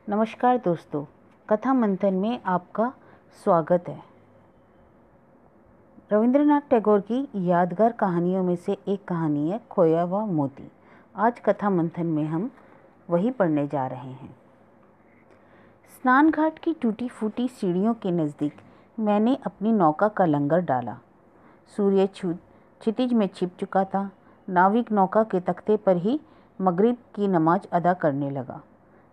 नमस्कार दोस्तों, कथा मंथन में आपका स्वागत है। रविंद्रनाथ टैगोर की यादगार कहानियों में से एक कहानी है खोया हुआ मोती। आज कथा मंथन में हम वही पढ़ने जा रहे हैं। स्नान घाट की टूटी फूटी सीढ़ियों के नज़दीक मैंने अपनी नौका का लंगर डाला। सूर्य क्षितिज में छिप चुका था। नाविक नौका के तख्ते पर ही मगरिब की नमाज अदा करने लगा।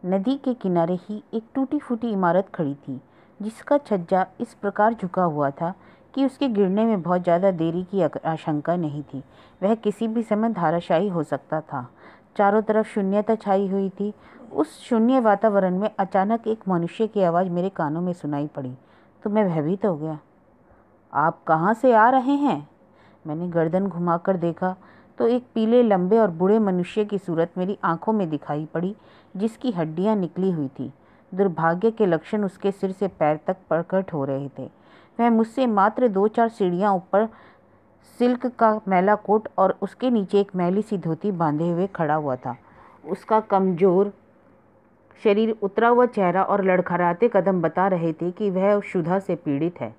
नदी के किनारे ही एक टूटी फूटी इमारत खड़ी थी, जिसका छज्जा इस प्रकार झुका हुआ था कि उसके गिरने में बहुत ज़्यादा देरी की आशंका नहीं थी। वह किसी भी समय धराशायी हो सकता था। चारों तरफ शून्यता छाई हुई थी। उस शून्य वातावरण में अचानक एक मनुष्य की आवाज़ मेरे कानों में सुनाई पड़ी तो मैं भयभीत हो गया। आप कहाँ से आ रहे हैं? मैंने गर्दन घुमाकर देखा तो एक पीले लंबे और बूढ़े मनुष्य की सूरत मेरी आंखों में दिखाई पड़ी, जिसकी हड्डियां निकली हुई थी। दुर्भाग्य के लक्षण उसके सिर से पैर तक प्रकट हो रहे थे। वह मुझसे मात्र 2-4 सीढ़ियां ऊपर सिल्क का मैला कोट और उसके नीचे एक मैली सी धोती बांधे हुए खड़ा हुआ था। उसका कमजोर शरीर, उतरा हुआ चेहरा और लड़खड़ाते कदम बता रहे थे कि वह क्षुधा से पीड़ित है।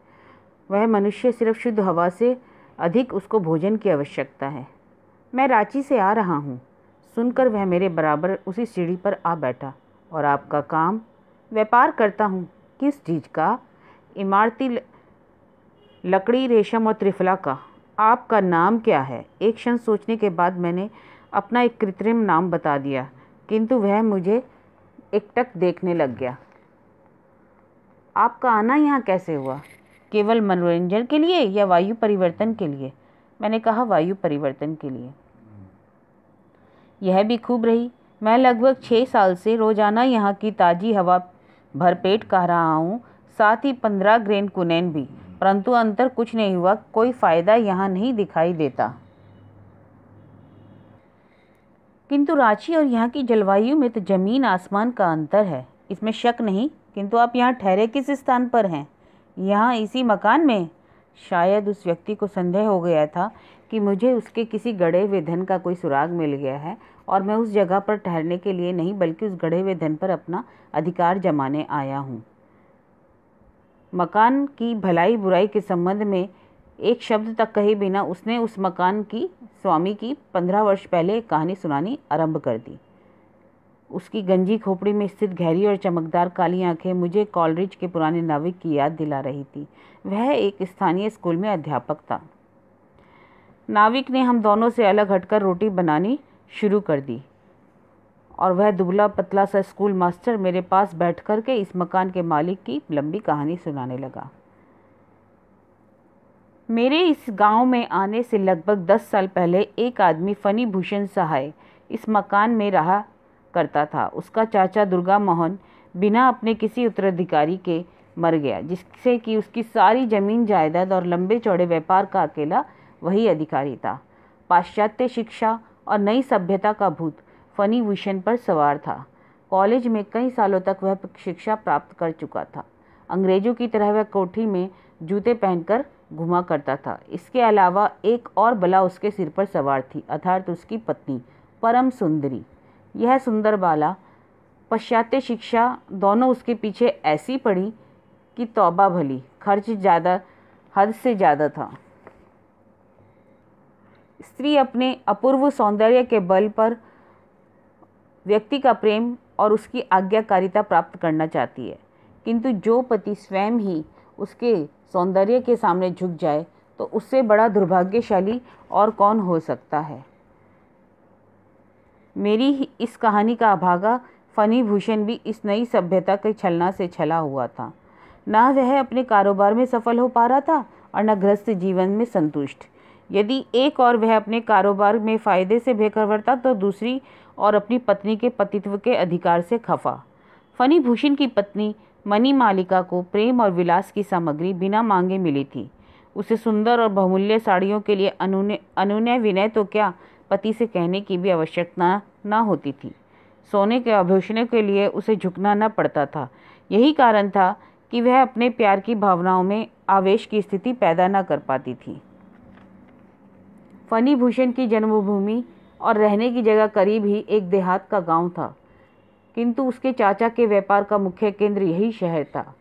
वह मनुष्य सिर्फ शुद्ध हवा से अधिक उसको भोजन की आवश्यकता है। मैं रांची से आ रहा हूँ, सुनकर वह मेरे बराबर उसी सीढ़ी पर आ बैठा। और आपका काम? व्यापार करता हूँ। किस चीज़ का? इमारती लकड़ी, रेशम और त्रिफला का। आपका नाम क्या है? एक क्षण सोचने के बाद मैंने अपना एक कृत्रिम नाम बता दिया, किंतु वह मुझे एकटक देखने लग गया। आपका आना यहाँ कैसे हुआ? केवल मनोरंजन के लिए या वायु परिवर्तन के लिए? मैंने कहा, वायु परिवर्तन के लिए। यह भी खूब रही। मैं लगभग 6 साल से रोजाना यहाँ की ताज़ी हवा भरपेट खा रहा हूँ, साथ ही 15 ग्रेन कुनैन भी, परंतु अंतर कुछ नहीं हुआ। कोई फायदा यहाँ नहीं दिखाई देता। किंतु रांची और यहाँ की जलवायु में तो जमीन आसमान का अंतर है, इसमें शक नहीं। किंतु आप यहाँ ठहरे किस स्थान पर हैं? यहाँ इसी मकान में? शायद उस व्यक्ति को संदेह हो गया था कि मुझे उसके किसी गड़े हुए धन का कोई सुराग मिल गया है और मैं उस जगह पर ठहरने के लिए नहीं, बल्कि उस गड़े हुए धन पर अपना अधिकार जमाने आया हूँ। मकान की भलाई बुराई के संबंध में एक शब्द तक कहे बिना उसने उस मकान की स्वामी की 15 वर्ष पहले कहानी सुनानी आरंभ कर दी। उसकी गंजी खोपड़ी में स्थित गहरी और चमकदार काली आंखें मुझे कॉलरिज के पुराने नाविक की याद दिला रही थी। वह एक स्थानीय स्कूल में अध्यापक था। नाविक ने हम दोनों से अलग हटकर रोटी बनानी शुरू कर दी और वह दुबला पतला सा स्कूल मास्टर मेरे पास बैठ कर के इस मकान के मालिक की लंबी कहानी सुनाने लगा। मेरे इस गांव में आने से लगभग 10 साल पहले एक आदमी फनी भूषण सहाय इस मकान में रहा करता था। उसका चाचा दुर्गा मोहन बिना अपने किसी उत्तराधिकारी के मर गया, जिससे कि उसकी सारी जमीन जायदाद और लंबे चौड़े व्यापार का अकेला वही अधिकारी था। पाश्चात्य शिक्षा और नई सभ्यता का भूत फनी भूषण पर सवार था। कॉलेज में कई सालों तक वह शिक्षा प्राप्त कर चुका था। अंग्रेजों की तरह वह कोठी में जूते पहनकर घुमा करता था। इसके अलावा एक और बला उसके सिर पर सवार थी, अर्थात उसकी पत्नी परम सुंदरी। यह सुंदर बाला, पाश्चात्य शिक्षा दोनों उसके पीछे ऐसी पड़ी कि तौबा भली, खर्च ज़्यादा, हद से ज़्यादा था। स्त्री अपने अपूर्व सौंदर्य के बल पर व्यक्ति का प्रेम और उसकी आज्ञाकारिता प्राप्त करना चाहती है, किंतु जो पति स्वयं ही उसके सौंदर्य के सामने झुक जाए तो उससे बड़ा दुर्भाग्यशाली और कौन हो सकता है। मेरी इस कहानी का अभागा फनी भूषण भी इस नई सभ्यता के छलना से छला हुआ था। ना वह अपने कारोबार में सफल हो पा रहा था और न गृहस्थ जीवन में संतुष्ट। यदि एक और वह अपने कारोबार में फायदे से बेखबर था तो दूसरी और अपनी पत्नी के पतित्व के अधिकार से खफा। फनी भूषण की पत्नी मनी मालिका को प्रेम और विलास की सामग्री बिना मांगे मिली थी। उसे सुंदर और बहुमूल्य साड़ियों के लिए अनुनय विनय तो क्या, पति से कहने की भी आवश्यकता न होती थी। सोने के आभूषणों के लिए उसे झुकना न पड़ता था। यही कारण था कि वह अपने प्यार की भावनाओं में आवेश की स्थिति पैदा न कर पाती थी। फनी भूषण की जन्मभूमि और रहने की जगह करीब ही एक देहात का गांव था। किंतु उसके चाचा के व्यापार का मुख्य केंद्र यही शहर था।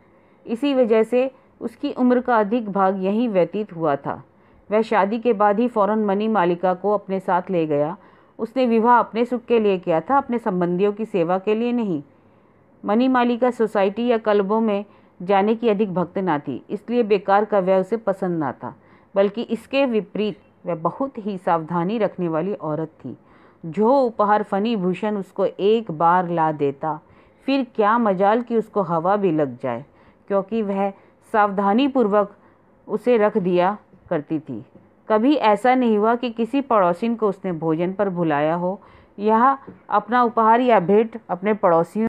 इसी वजह से उसकी उम्र का अधिक भाग यहीं व्यतीत हुआ था। वह शादी के बाद ही फौरन मणिमालिका को अपने साथ ले गया। उसने विवाह अपने सुख के लिए किया था, अपने संबंधियों की सेवा के लिए नहीं। मणिमालिका सोसाइटी या क्लबों में जाने की अधिक भक्त ना थी, इसलिए बेकार का वह उसे पसंद ना था, बल्कि इसके विपरीत वह बहुत ही सावधानी रखने वाली औरत थी। जो उपहार फनी भूषण उसको एक बार ला देता, फिर क्या मजाल कि उसको हवा भी लग जाए, क्योंकि वह सावधानीपूर्वक उसे रख दिया करती थी। कभी ऐसा नहीं हुआ कि किसी पड़ोसिन को उसने भोजन पर भुलाया हो या अपना उपहार या भेंट अपने पड़ोसियों।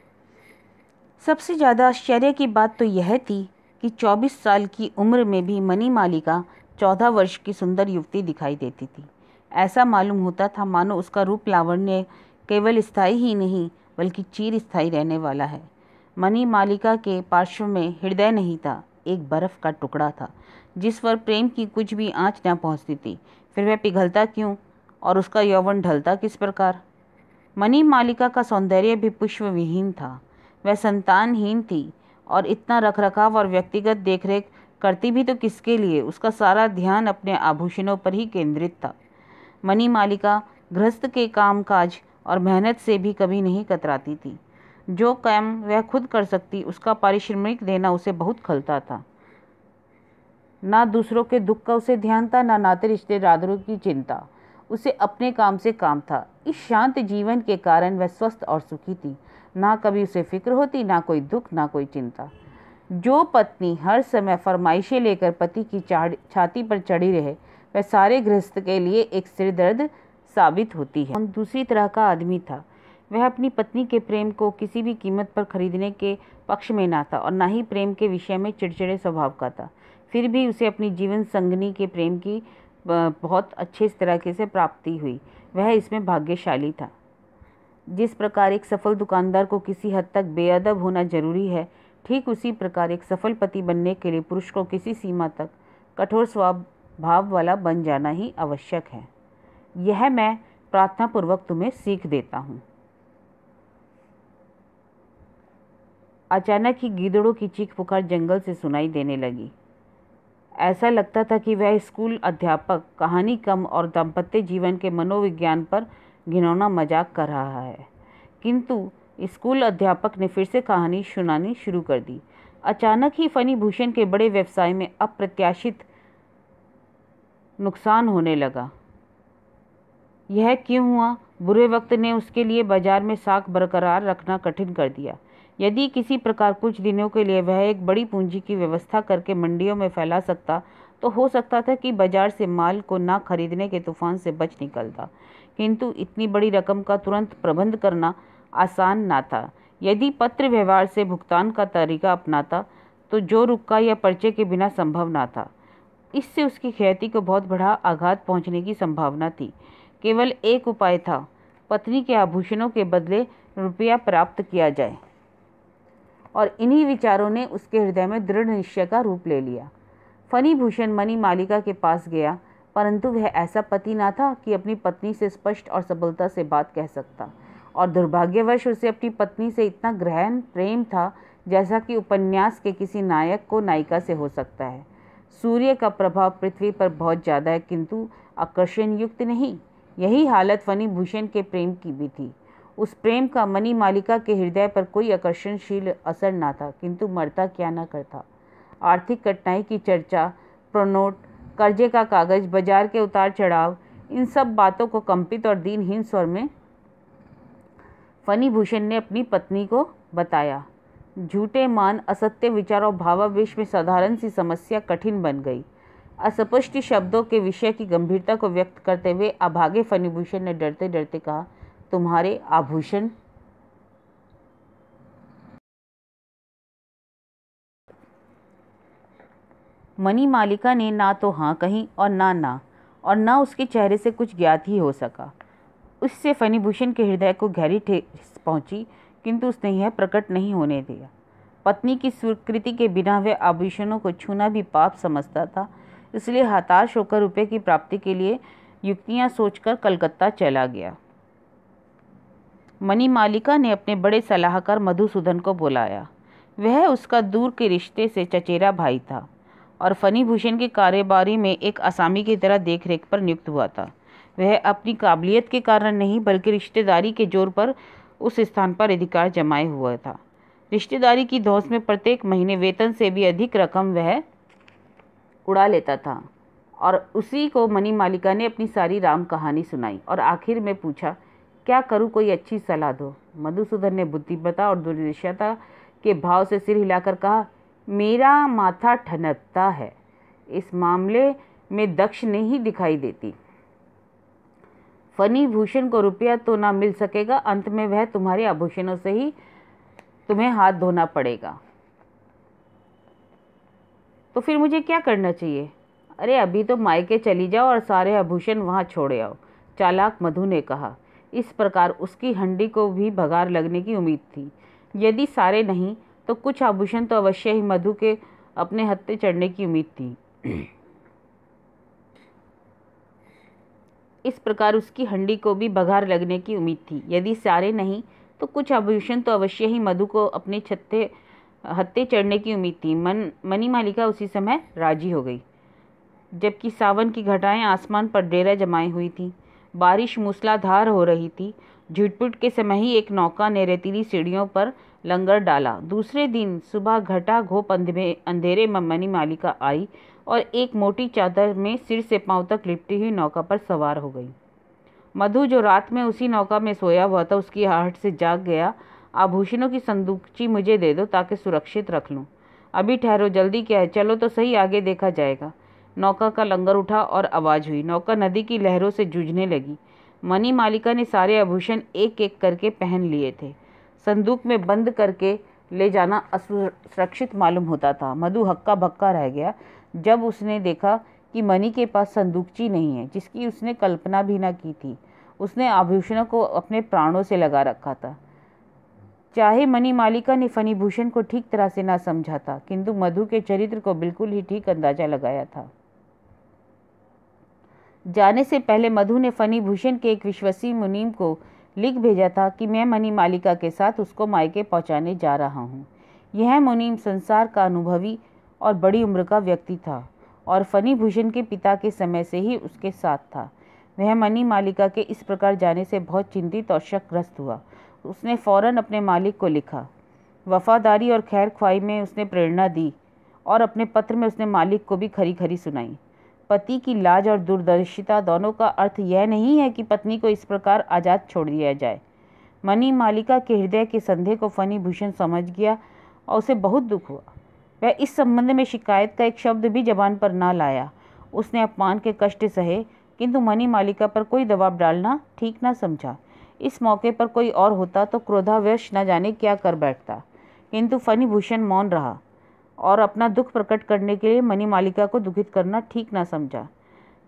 सबसे ज़्यादा आश्चर्य की बात तो यह थी कि 24 साल की उम्र में भी मणिमालिका 14 वर्ष की सुंदर युवती दिखाई देती थी। ऐसा मालूम होता था मानो उसका रूप लावण्य केवल स्थायी ही नहीं बल्कि चिर स्थायी रहने वाला है। मणिमालिका के पार्श्व में हृदय नहीं था, एक बर्फ का टुकड़ा था जिस पर प्रेम की कुछ भी आँच न पहुँचती थी। फिर वह पिघलता क्यों और उसका यौवन ढलता किस प्रकार? मणिमालिका का सौंदर्य भी पुष्प विहीन था। वह संतानहीन थी और इतना रखरखाव और व्यक्तिगत देखरेख करती भी तो किसके लिए? उसका सारा ध्यान अपने आभूषणों पर ही केंद्रित था। मणिमालिका गृहस्थ के कामकाज और मेहनत से भी कभी नहीं कतराती थी। जो काम वह खुद कर सकती उसका पारिश्रमिक देना उसे बहुत खलता था। ना दूसरों के दुख का उसे ध्यान था, ना नाते रिश्तेदारों की चिंता। उसे अपने काम से काम था। इस शांत जीवन के कारण वह स्वस्थ और सुखी थी। ना कभी उसे फिक्र होती, ना कोई दुख, ना कोई चिंता। जो पत्नी हर समय फरमाइशें लेकर पति की छाती पर चढ़ी रहे, वह सारे गृहस्थ के लिए एक सिरदर्द साबित होती है। दूसरी तरह का आदमी था। वह अपनी पत्नी के प्रेम को किसी भी कीमत पर खरीदने के पक्ष में ना था और ना ही प्रेम के विषय में चिड़चिड़े स्वभाव का था। फिर भी उसे अपनी जीवन संगनी के प्रेम की बहुत अच्छे तरीके से प्राप्ति हुई। वह इसमें भाग्यशाली था। जिस प्रकार एक सफल दुकानदार को किसी हद तक बेअदब होना जरूरी है, ठीक उसी प्रकार एक सफल पति बनने के लिए पुरुष को किसी सीमा तक कठोर स्वभाव वाला बन जाना ही आवश्यक है। यह मैं प्रार्थना पूर्वक तुम्हें सीख देता हूँ। अचानक ही गीदड़ों की चीख पुकार जंगल से सुनाई देने लगी। ऐसा लगता था कि वह स्कूल अध्यापक कहानी कम और दाम्पत्य जीवन के मनोविज्ञान पर घिनौना मजाक कर रहा है। किंतु स्कूल अध्यापक ने फिर से कहानी सुनानी शुरू कर दी। अचानक ही फनी भूषण के बड़े व्यवसाय में अप्रत्याशित नुकसान होने लगा। यह क्यों हुआ? बुरे वक्त ने उसके लिए बाजार में साख बरकरार रखना कठिन कर दिया। यदि किसी प्रकार कुछ दिनों के लिए वह एक बड़ी पूंजी की व्यवस्था करके मंडियों में फैला सकता तो हो सकता था कि बाजार से माल को ना खरीदने के तूफान से बच निकलता। किंतु इतनी बड़ी रकम का तुरंत प्रबंध करना आसान ना था। यदि पत्र व्यवहार से भुगतान का तरीका अपनाता तो जो रुक्का या पर्चे के बिना संभव ना था। इससे उसकी ख्याति को बहुत बड़ा आघात पहुंचने की संभावना थी। केवल एक उपाय था, पत्नी के आभूषणों के बदले रुपया प्राप्त किया जाए। और इन्हीं विचारों ने उसके हृदय में दृढ़ निश्चय का रूप ले लिया। फनी भूषण मणिमालिका के पास गया, परंतु वह ऐसा पति ना था कि अपनी पत्नी से स्पष्ट और सबलता से बात कह सकता, और दुर्भाग्यवश उसे अपनी पत्नी से इतना गहन प्रेम था जैसा कि उपन्यास के किसी नायक को नायिका से हो सकता है। सूर्य का प्रभाव पृथ्वी पर बहुत ज़्यादा है, किंतु आकर्षण युक्त नहीं। यही हालत फनी भूषण के प्रेम की भी थी। उस प्रेम का मणिमालिका के हृदय पर कोई आकर्षणशील असर ना था, किंतु मरता क्या न करता। आर्थिक कठिनाई की चर्चा, प्रोनोट, कर्जे का कागज, बाजार के उतार चढ़ाव, इन सब बातों को कंपित और दीनहीन स्वर में फनी भूषण ने अपनी पत्नी को बताया। झूठे मान, असत्य विचार और भावावेश में साधारण सी समस्या कठिन बन गई। अस्पष्ट शब्दों के विषय की गंभीरता को व्यक्त करते हुए अभागे फनी भूषण ने डरते डरते कहा, तुम्हारे आभूषण? मणिमालिका ने ना तो हाँ कही और ना उसके चेहरे से कुछ ज्ञात ही हो सका। उससे फनी भूषण के हृदय को गहरी ठेस पहुंची, किंतु उसने यह प्रकट नहीं होने दिया। पत्नी की स्वीकृति के बिना वह आभूषणों को छूना भी पाप समझता था, इसलिए हताश होकर रुपये की प्राप्ति के लिए युक्तियां सोचकर कलकत्ता चला गया। मणिमालिका ने अपने बड़े सलाहकार मधुसूदन को बुलाया। वह उसका दूर के रिश्ते से चचेरा भाई था और फणिभूषण की कारोबारी में एक आसामी की तरह देखरेख पर नियुक्त हुआ था। वह अपनी काबिलियत के कारण नहीं बल्कि रिश्तेदारी के जोर पर उस स्थान पर अधिकार जमाए हुआ था। रिश्तेदारी की धौंस में प्रत्येक महीने वेतन से भी अधिक रकम वह उड़ा लेता था और उसी को मणिमालिका ने अपनी सारी राम कहानी सुनाई और आखिर में पूछा, क्या करूं, कोई अच्छी सलाह दो। मधुसूदन ने बुद्धिमत्ता और दूरदर्शिता के भाव से सिर हिलाकर कहा, मेरा माथा ठनकता है, इस मामले में दक्ष नहीं दिखाई देती। फणिभूषण को रुपया तो ना मिल सकेगा, अंत में वह तुम्हारे आभूषणों से ही तुम्हें हाथ धोना पड़ेगा। तो फिर मुझे क्या करना चाहिए? अरे अभी तो मायके चली जाओ और सारे आभूषण वहां छोड़े आओ, चालाक मधु ने कहा। इस प्रकार उसकी हंडी को भी भगार लगने की उम्मीद थी। यदि सारे नहीं तो कुछ आभूषण तो अवश्य ही मधु के अपने हत्थे चढ़ने की उम्मीद थी। इस प्रकार उसकी हंडी को भी भगार लगने की उम्मीद थी। यदि सारे नहीं तो कुछ आभूषण तो अवश्य ही मधु को अपने हत्थे चढ़ने की उम्मीद थी। मणिमालिका उसी समय राजी हो गई, जबकि सावन की घटाएं आसमान पर डेरा जमाई हुई थी। बारिश मूसलाधार हो रही थी। झुटपुट के समय ही एक नौका ने रेतीली सीढ़ियों पर लंगर डाला। दूसरे दिन सुबह घटा घोप अंधेरे में मणिमालिका आई और एक मोटी चादर में सिर से पांव तक लिपटी हुई नौका पर सवार हो गई। मधु, जो रात में उसी नौका में सोया हुआ था, उसकी आहट से जाग गया। आभूषणों की संदूकची मुझे दे दो ताकि सुरक्षित रख लूं। अभी ठहरो, जल्दी क्या है, चलो तो सही, आगे देखा जाएगा। नौका का लंगर उठा और आवाज हुई। नौका नदी की लहरों से जूझने लगी। मणिमालिका ने सारे आभूषण एक एक करके पहन लिए थे। संदूक में बंद करके ले जाना असुरक्षित मालूम होता था। मधु हक्का बक्का रह गया जब उसने देखा कि मणि के पास संदूकची नहीं है, जिसकी उसने कल्पना भी न की थी। उसने आभूषणों को अपने प्राणों से लगा रखा था। चाहे मणिमालिका ने फणिभूषण को ठीक तरह से ना समझा था, किंतु मधु के चरित्र को बिल्कुल ही ठीक अंदाजा लगाया था। जाने से पहले मधु ने फणिभूषण के एक विश्वसनीय मुनीम को लिख भेजा था कि मैं मणिमालिका के साथ उसको मायके पहुंचाने जा रहा हूं। यह मुनीम संसार का अनुभवी और बड़ी उम्र का व्यक्ति था और फणिभूषण के पिता के समय से ही उसके साथ था। वह मणिमालिका के इस प्रकार जाने से बहुत चिंतित और शकग्रस्त हुआ। उसने फौरन अपने मालिक को लिखा। वफादारी और खैर ख्वाही में उसने प्रेरणा दी और अपने पत्र में उसने मालिक को भी खरी खरी सुनाई। पति की लाज और दूरदर्शिता दोनों का अर्थ यह नहीं है कि पत्नी को इस प्रकार आज़ाद छोड़ दिया जाए। मणिमालिका के हृदय के संदेह को फणिभूषण समझ गया और उसे बहुत दुख हुआ। वह इस संबंध में शिकायत का एक शब्द भी जबान पर ना लाया। उसने अपमान के कष्ट सहे, किंतु मणिमालिका पर कोई दबाव डालना ठीक ना समझा। इस मौके पर कोई और होता तो क्रोधावेश न जाने क्या कर बैठता, किंतु फणिभूषण मौन रहा और अपना दुख प्रकट करने के लिए मणिमालिका को दुखित करना ठीक ना समझा।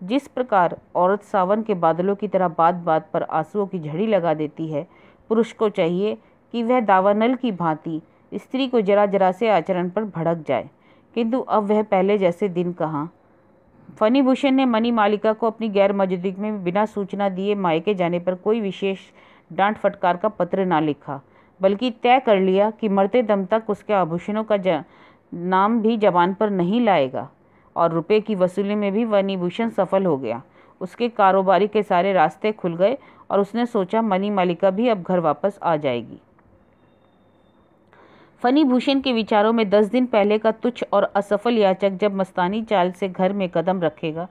जिस प्रकार औरत सावन के बादलों की तरह बात बात पर आंसुओं की झड़ी लगा देती है, पुरुष को चाहिए कि वह दावानल की भांति स्त्री को जरा जरा से आचरण पर भड़क जाए, किंतु अब वह पहले जैसे दिन कहाँ। फणिभूषण ने मणिमालिका को अपनी गैर मौजूदगी में बिना सूचना दिए मायके जाने पर कोई विशेष डांट फटकार का पत्र ना लिखा, बल्कि तय कर लिया कि मरते दम तक उसके आभूषणों का नाम भी जबान पर नहीं लाएगा। और रुपए की वसूली में भी फणिभूषण सफल हो गया। उसके कारोबारी के सारे रास्ते खुल गए और उसने सोचा मणिमालिका भी अब घर वापस आ जाएगी। फणिभूषण के विचारों में 10 दिन पहले का तुच्छ और असफल याचक जब मस्तानी चाल से घर में कदम रखेगा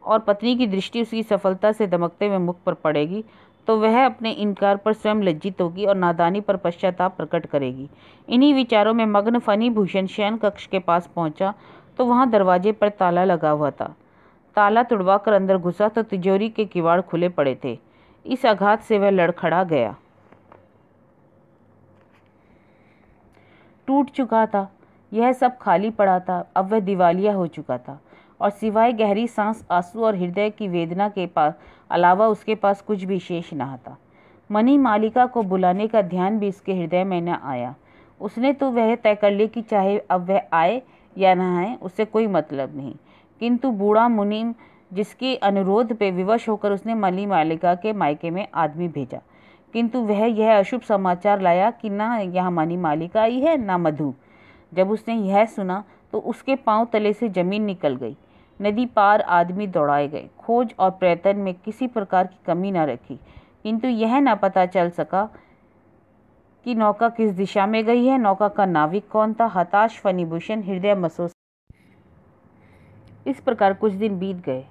और पत्नी की दृष्टि उसकी सफलता से दमकते हुए मुख पर पड़ेगी, तो वह अपने इनकार पर स्वयं लज्जित होगी और नादानी पर पश्चाताप प्रकट करेगी। इन्हीं विचारों में मग्न फणिभूषण शयन कक्ष के पास पहुंचा तो वहां दरवाजे पर ताला लगा हुआ था। ताला तुड़वा कर अंदर घुसा तो तिजोरी के किवाड़ खुले पड़े थे। इस आघात से वह लड़खड़ा गया। टूट चुका था, यह सब खाली पड़ा था। अब वह दिवालिया हो चुका था और सिवाय गहरी सांस, आंसू और हृदय की वेदना के पास अलावा उसके पास कुछ भी शेष न था। मणिमालिका को बुलाने का ध्यान भी उसके हृदय में न आया। उसने तो वह तय कर लिया कि चाहे अब वह आए या न आए उससे कोई मतलब नहीं, किंतु बूढ़ा मुनीम जिसके अनुरोध पे विवश होकर उसने मणिमालिका के मायके में आदमी भेजा, किंतु वह यह अशुभ समाचार लाया कि ना यहाँ मणिमालिका आई है ना मधु। जब उसने यह सुना तो उसके पांव तले से जमीन निकल गई। नदी पार आदमी दौड़ाए गए, खोज और प्रयत्न में किसी प्रकार की कमी न रखी, किंतु यह न पता चल सका कि नौका किस दिशा में गई है, नौका का नाविक कौन था। हताश फणिभूषण हृदय मसोस। इस प्रकार कुछ दिन बीत गए।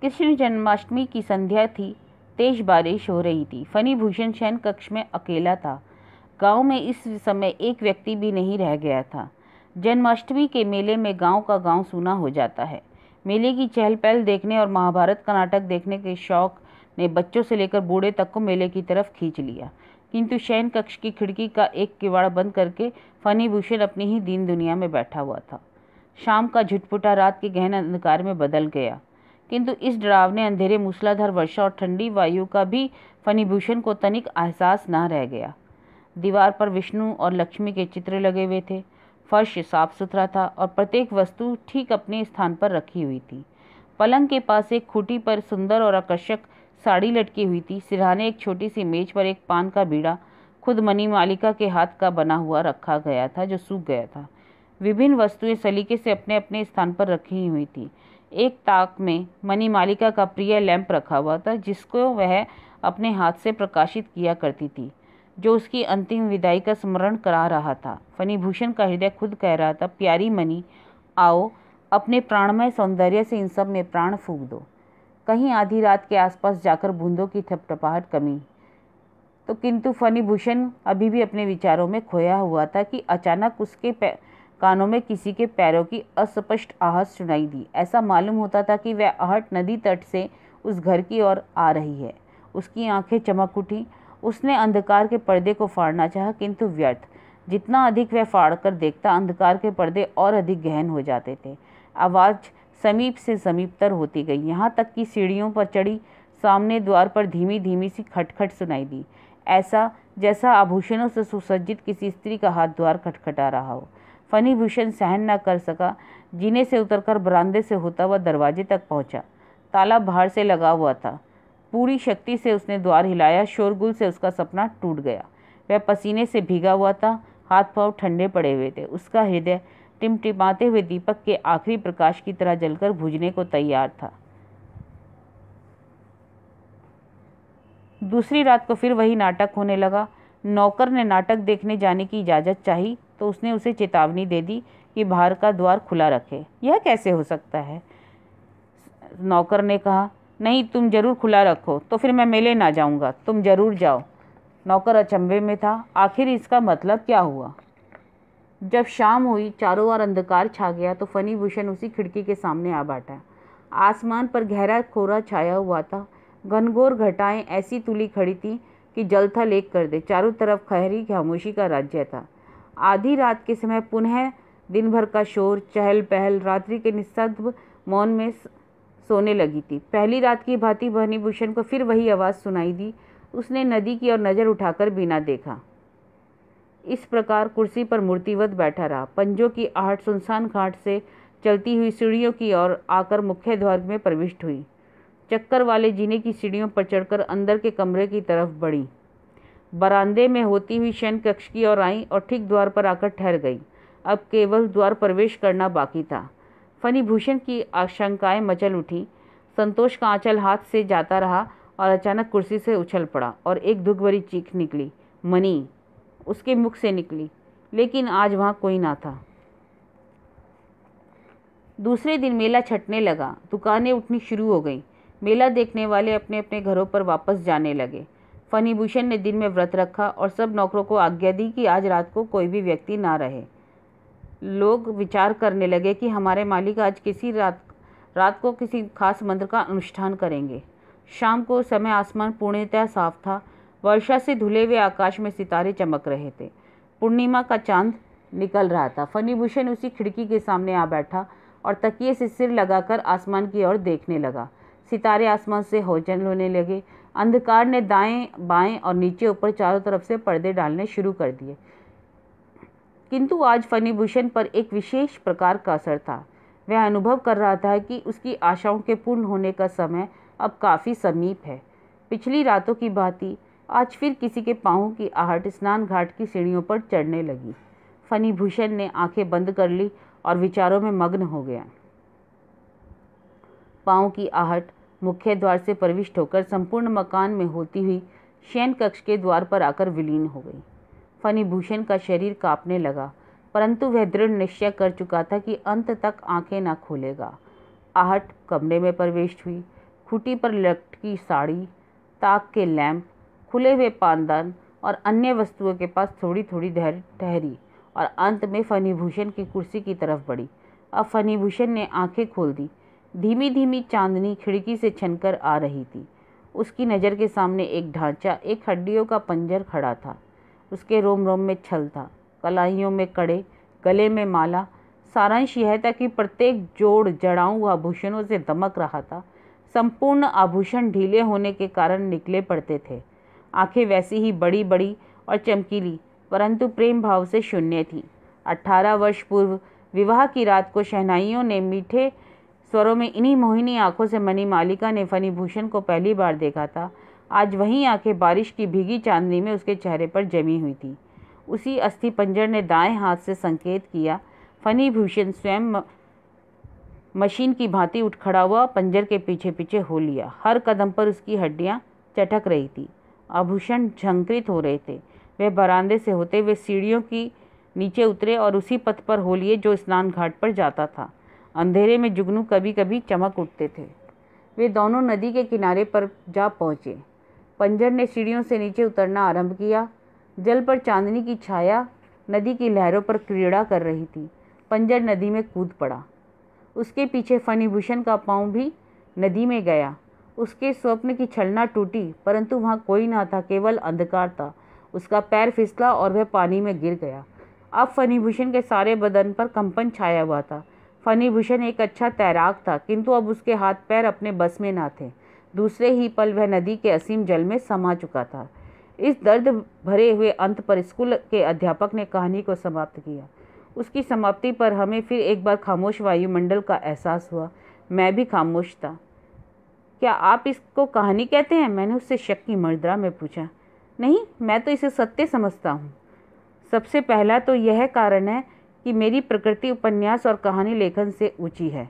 कृष्ण जन्माष्टमी की संध्या थी। तेज बारिश हो रही थी। फणिभूषण शयन कक्ष में अकेला था। गांव में इस समय एक व्यक्ति भी नहीं रह गया था। जन्माष्टमी के मेले में गांव का गांव सूना हो जाता है। मेले की चहल पहल देखने और महाभारत का नाटक देखने के शौक ने बच्चों से लेकर बूढ़े तक को मेले की तरफ खींच लिया। किंतु शयन कक्ष की खिड़की का एक किवाड़ बंद करके फणिभूषण अपनी ही दीन दुनिया में बैठा हुआ था। शाम का झुटपुटा रात के गहन अंधकार में बदल गया, किंतु इस डरावने अंधेरे, मूसलाधार वर्षा और ठंडी वायु का भी फणिभूषण को तनिक एहसास न रह गया। दीवार पर विष्णु और लक्ष्मी के चित्र लगे हुए थे। फर्श साफ सुथरा था और प्रत्येक वस्तु ठीक अपने स्थान पर रखी हुई थी। पलंग के पास एक खूंटी पर सुंदर और आकर्षक साड़ी लटकी हुई थी। सिरहाने एक छोटी सी मेज पर एक पान का बीड़ा खुद मणिमालिका के हाथ का बना हुआ रखा गया था, जो सूख गया था। विभिन्न वस्तुएं सलीके से अपने अपने स्थान पर रखी हुई थी। एक ताक में मणिमालिका का प्रिय लैंप रखा हुआ था, जिसको वह अपने हाथ से प्रकाशित किया करती थी, जो उसकी अंतिम विदाई का स्मरण करा रहा था। फणिभूषण का हृदय खुद कह रहा था, प्यारी मणि, आओ अपने प्राणमय सौंदर्य से इन सब में प्राण फूंक दो। कहीं आधी रात के आसपास जाकर बूंदों की थपथपाहट कमी तो, किंतु फणिभूषण अभी भी अपने विचारों में खोया हुआ था कि अचानक उसके कानों में किसी के पैरों की अस्पष्ट आहट सुनाई दी। ऐसा मालूम होता था कि वह आहट नदी तट से उस घर की ओर आ रही है। उसकी आंखें चमक उठी। उसने अंधकार के पर्दे को फाड़ना चाहा, किंतु व्यर्थ। जितना अधिक वह फाड़ कर देखता, अंधकार के पर्दे और अधिक गहन हो जाते थे। आवाज़ समीप से समीपतर होती गई, यहाँ तक कि सीढ़ियों पर चढ़ी सामने द्वार पर धीमी धीमी सी खटखट सुनाई दी, ऐसा जैसा आभूषणों से सुसज्जित किसी स्त्री का हाथ द्वार खटखटा रहा हो। फणिभूषण सहन न कर सका। जीने से उतरकर बरामदे से होता हुआ दरवाजे तक पहुंचा। ताला बाहर से लगा हुआ था। पूरी शक्ति से उसने द्वार हिलाया। शोरगुल से उसका सपना टूट गया। वह पसीने से भीगा हुआ था, हाथ पांव ठंडे पड़े हुए थे। उसका हृदय टिमटिमाते हुए दीपक के आखिरी प्रकाश की तरह जलकर बुझने को तैयार था। दूसरी रात को फिर वही नाटक होने लगा। नौकर ने नाटक देखने जाने की इजाज़त चाही तो उसने उसे चेतावनी दे दी कि बाहर का द्वार खुला रखे। यह कैसे हो सकता है? नौकर ने कहा, नहीं, तुम जरूर खुला रखो, तो फिर मैं मेले ना जाऊंगा, तुम जरूर जाओ। नौकर अचंभे में था, आखिर इसका मतलब क्या हुआ? जब शाम हुई, चारों ओर अंधकार छा गया, तो फणिभूषण उसी खिड़की के सामने आ बैठा। आसमान पर गहरा कोहरा छाया हुआ था। घनघोर घटाएं ऐसी तुली खड़ी थी कि जलथल एक कर दे। चारों तरफ खहरी खामोशी का राज्य था। आधी रात के समय पुनः दिन भर का शोर, चहल पहल रात्रि के निस्तब्ध मौन में सोने लगी थी। पहली रात की भांति फणिभूषण को फिर वही आवाज़ सुनाई दी। उसने नदी की ओर नज़र उठाकर बिना देखा। इस प्रकार कुर्सी पर मूर्तिवत बैठा रहा। पंजों की आहट सुनसान घाट से चलती हुई सीढ़ियों की ओर आकर मुख्य द्वार में प्रविष्ट हुई। चक्कर वाले जीने की सीढ़ियों पर चढ़कर अंदर के कमरे की तरफ बढ़ी। बरामदे में होती हुई शयन कक्ष की ओर आई और ठीक द्वार पर आकर ठहर गई। अब केवल द्वार प्रवेश करना बाकी था। फणिभूषण की आशंकाएं मचल उठी। संतोष का आंचल हाथ से जाता रहा और अचानक कुर्सी से उछल पड़ा और एक दुख भरी चीख निकली। मणि, उसके मुख से निकली, लेकिन आज वहां कोई ना था। दूसरे दिन मेला छटने लगा। दुकानें उठनी शुरू हो गईं। मेला देखने वाले अपने अपने घरों पर वापस जाने लगे। फणिभूषण ने दिन में व्रत रखा और सब नौकरों को आज्ञा दी कि आज रात को कोई भी व्यक्ति ना रहे। लोग विचार करने लगे कि हमारे मालिक आज किसी रात को किसी खास मंत्र का अनुष्ठान करेंगे। शाम को समय आसमान पूर्णतः साफ था। वर्षा से धुले हुए आकाश में सितारे चमक रहे थे। पूर्णिमा का चांद निकल रहा था। फणिभूषण उसी खिड़की के सामने आ बैठा और तकिए से सिर लगाकर आसमान की ओर देखने लगा। सितारे आसमान से ओझल होने लगे। अंधकार ने दाएं बाएं और नीचे ऊपर चारों तरफ से पर्दे डालने शुरू कर दिए। किंतु आज फणिभूषण पर एक विशेष प्रकार का असर था। वह अनुभव कर रहा था कि उसकी आशाओं के पूर्ण होने का समय अब काफ़ी समीप है। पिछली रातों की भांति आज फिर किसी के पाँवों की आहट स्नान घाट की सीढ़ियों पर चढ़ने लगी। फणिभूषण ने आंखें बंद कर ली और विचारों में मग्न हो गया। पाँव की आहट मुख्य द्वार से प्रविष्ट होकर संपूर्ण मकान में होती हुई शयन कक्ष के द्वार पर आकर विलीन हो गई। फणिभूषण का शरीर कांपने लगा, परंतु वह दृढ़ निश्चय कर चुका था कि अंत तक आंखें न खोलेगा। आहट कमरे में प्रवेश हुई। खूंटी पर लटकी साड़ी, ताक के लैंप, खुले हुए पानदान और अन्य वस्तुओं के पास थोड़ी थोड़ी ठहरी और अंत में फणिभूषण की कुर्सी की तरफ बढ़ी। अब फणिभूषण ने आंखें खोल दी। धीमी धीमी चांदनी खिड़की से छनकर आ रही थी। उसकी नज़र के सामने एक ढांचा, एक हड्डियों का पंजर खड़ा था। उसके रोम रोम में छल था, कलाइयों में कड़े, गले में माला। सारांश यह था कि प्रत्येक जोड़ जड़ाऊ आभूषणों से दमक रहा था। संपूर्ण आभूषण ढीले होने के कारण निकले पड़ते थे। आंखें वैसी ही बड़ी बड़ी और चमकीली, परंतु प्रेम भाव से शून्य थी। 18 वर्ष पूर्व विवाह की रात को शहनाइयों ने मीठे स्वरों में इन्हीं मोहिनी आंखों से मणिमालिका ने फणिभूषण को पहली बार देखा था। आज वही आंखें बारिश की भीगी चांदनी में उसके चेहरे पर जमी हुई थी। उसी अस्थि पंजर ने दाएं हाथ से संकेत किया। फणिभूषण स्वयं मशीन की भांति उठ खड़ा हुआ, पंजर के पीछे पीछे हो लिया। हर कदम पर उसकी हड्डियां चटक रही थी, आभूषण झंकृत हो रहे थे। वे बरामदे से होते हुए सीढ़ियों की नीचे उतरे और उसी पथ पर हो लिए जो स्नान घाट पर जाता था। अंधेरे में जुगनू कभी कभी चमक उठते थे। वे दोनों नदी के किनारे पर जा पहुँचे। पंजर ने सीढ़ियों से नीचे उतरना आरंभ किया। जल पर चांदनी की छाया नदी की लहरों पर क्रीड़ा कर रही थी। पंजर नदी में कूद पड़ा। उसके पीछे फणिभूषण का पाँव भी नदी में गया। उसके स्वप्न की छलना टूटी, परंतु वहाँ कोई ना था, केवल अंधकार था। उसका पैर फिसला और वह पानी में गिर गया। अब फणिभूषण के सारे बदन पर कंपन छाया हुआ था। फणिभूषण एक अच्छा तैराक था, किंतु अब उसके हाथ पैर अपने बस में ना थे। दूसरे ही पल वह नदी के असीम जल में समा चुका था। इस दर्द भरे हुए अंत पर स्कूल के अध्यापक ने कहानी को समाप्त किया। उसकी समाप्ति पर हमें फिर एक बार खामोश वायुमंडल का एहसास हुआ। मैं भी खामोश था। क्या आप इसको कहानी कहते हैं? मैंने उससे शक की मुद्रा में पूछा। नहीं, मैं तो इसे सत्य समझता हूँ। सबसे पहला तो यह कारण है कि मेरी प्रकृति उपन्यास और कहानी लेखन से ऊंची है,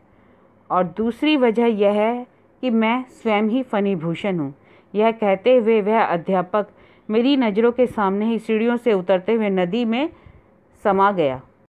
और दूसरी वजह यह है कि मैं स्वयं ही फणिभूषण हूँ। यह कहते हुए वह अध्यापक मेरी नज़रों के सामने ही सीढ़ियों से उतरते हुए नदी में समा गया।